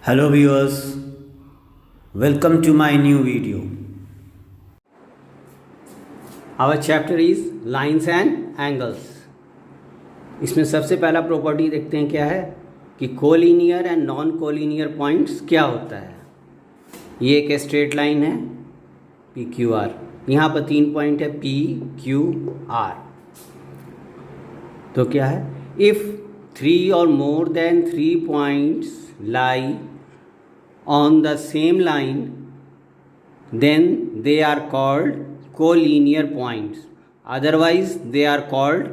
Hello viewers, welcome to my new video. Our chapter is lines and angles. इसमें सबसे पहला property देखते हैं क्या है कि collinear and non collinear points क्या होता है। ये एक स्ट्रेट लाइन है पी क्यू आर, यहाँ पर 3 पॉइंट है पी क्यू आर। तो क्या है, if 3 or more than 3 points lie on the same line, then they are called collinear points. Otherwise they are called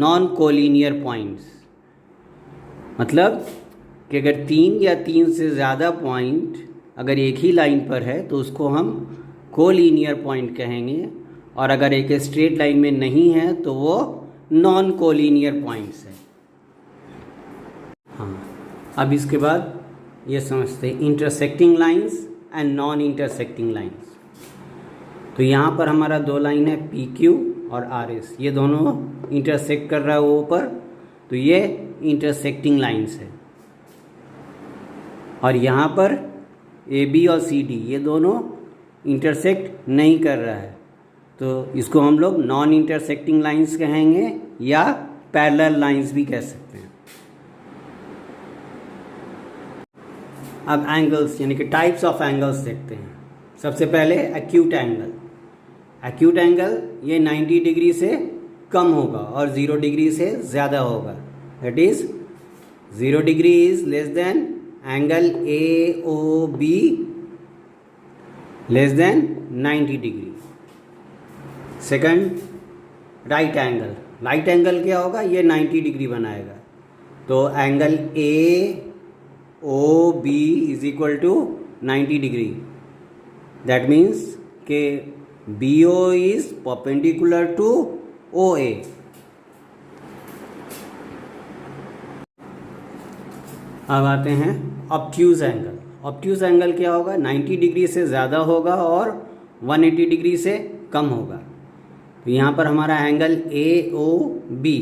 non-collinear points. मतलब कि अगर 3 या 3 से ज़्यादा पॉइंट अगर एक ही लाइन पर है तो उसको हम कोलिनियर पॉइंट कहेंगे, और अगर एक स्ट्रेट लाइन में नहीं है तो वो नॉन कोलिनियर पॉइंट्स है। हाँ, अब इसके बाद ये समझते हैं intersecting lines and non intersecting lines. तो यहाँ पर हमारा 2 लाइन है पी क्यू और आर एस, ये दोनों इंटरसेक्ट कर रहा है वो ऊपर, तो ये इंटरसेक्टिंग लाइंस है। और यहाँ पर ए बी और सी डी ये दोनों इंटरसेक्ट नहीं कर रहा है, तो इसको हम लोग नॉन इंटरसेक्टिंग लाइंस कहेंगे या पैरेलल लाइंस भी कह सकते हैं। अब एंगल्स यानी कि टाइप्स ऑफ एंगल्स देखते हैं। सबसे पहले एक्यूट एंगल। एक्यूट एंगल ये 90 डिग्री से कम होगा और 0 डिग्री से ज़्यादा होगा। That is 0 degree is less than angle A O B less than 90 degree. Second, right angle. Right angle क्या होगा, ये 90 डिग्री बनाएगा, तो angle A O B is equal to 90 degree. That means के B O is perpendicular to O A. अब आते हैं obtuse angle. Obtuse angle क्या होगा, 90 डिग्री से ज़्यादा होगा और 180 डिग्री से कम होगा। तो यहाँ पर हमारा एंगल ए ओ बी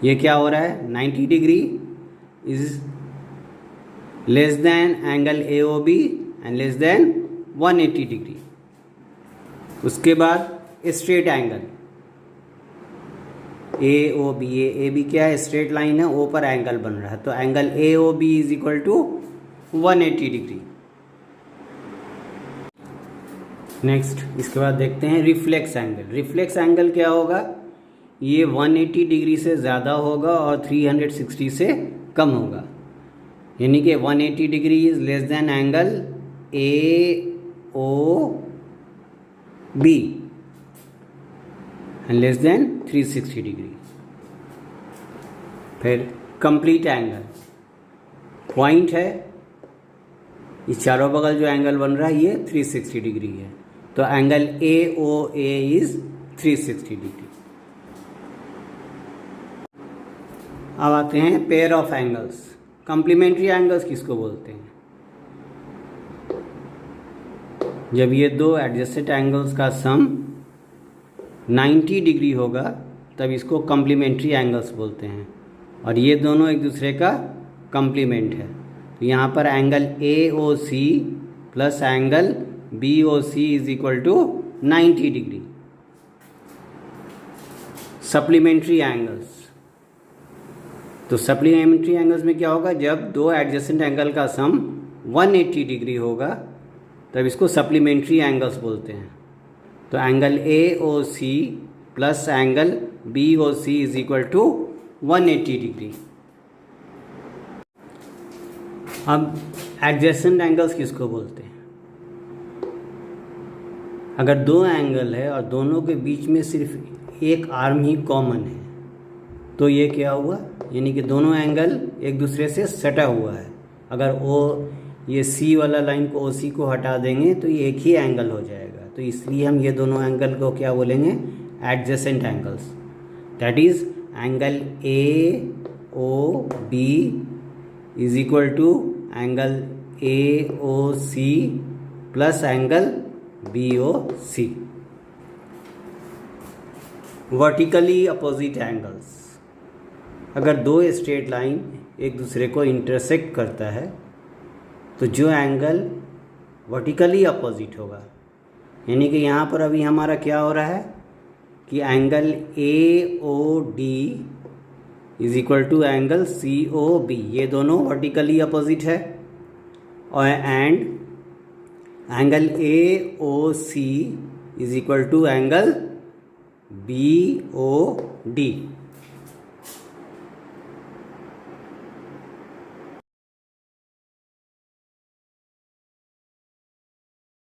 ये क्या हो रहा है, 90 degree is less than angle A O B and less than 180 degree. उसके बाद straight angle A O B, A B क्या है, स्ट्रेट लाइन है, ओ पर एंगल बन रहा है, तो angle A O B is equal to 180 degree. Next इसके बाद देखते हैं रिफ्लेक्स एंगल। रिफ्लेक्स एंगल क्या होगा, ये 180 डिग्री से ज़्यादा होगा और 360 से कम होगा, यानी कि 180 degree is less than angle A O B and less than 360 degree. फिर कंप्लीट एंगल, पॉइंट है, इस चारों बगल जो एंगल बन रहा है ये 360 डिग्री है, तो angle A O A is 360 degree. अब आते हैं pair of angles. Complementary angles किसको बोलते हैं, जब ये 2 एडजस्टेड एंगल्स का सम 90 डिग्री होगा तब इसको कॉम्प्लीमेंट्री एंगल्स बोलते हैं, और ये दोनों एक दूसरे का कॉम्प्लीमेंट है। तो यहाँ पर angle A O C plus angle B O C is equal to 90 degree. Supplementary angles, तो सप्लीमेंट्री एंगल्स में क्या होगा, जब 2 एडजेसेंट एंगल का सम 180 डिग्री होगा तब इसको सप्लीमेंट्री एंगल्स बोलते हैं। तो angle A O C plus angle B O C is equal to 180 degree. अब एडजेसेंट एंगल्स किसको बोलते हैं, अगर 2 एंगल है और दोनों के बीच में सिर्फ एक आर्म ही कॉमन है तो ये क्या हुआ, यानी कि दोनों एंगल एक दूसरे से सटा हुआ है। अगर ये सी वाला लाइन को ओ सी को हटा देंगे तो ये एक ही एंगल हो जाएगा, तो इसलिए हम ये दोनों एंगल को क्या बोलेंगे, adjacent angles. That is angle A O B is equal to angle A O C plus angle B O C. Vertically opposite angles, अगर 2 स्ट्रेट लाइन एक दूसरे को इंटरसेक्ट करता है तो जो एंगल वर्टिकली अपोजिट होगा, यानी कि यहाँ पर अभी हमारा क्या हो रहा है कि angle A O D is equal to angle C O B, ये दोनों वर्टिकली अपोजिट है, और and angle A O C is equal to angle B O D.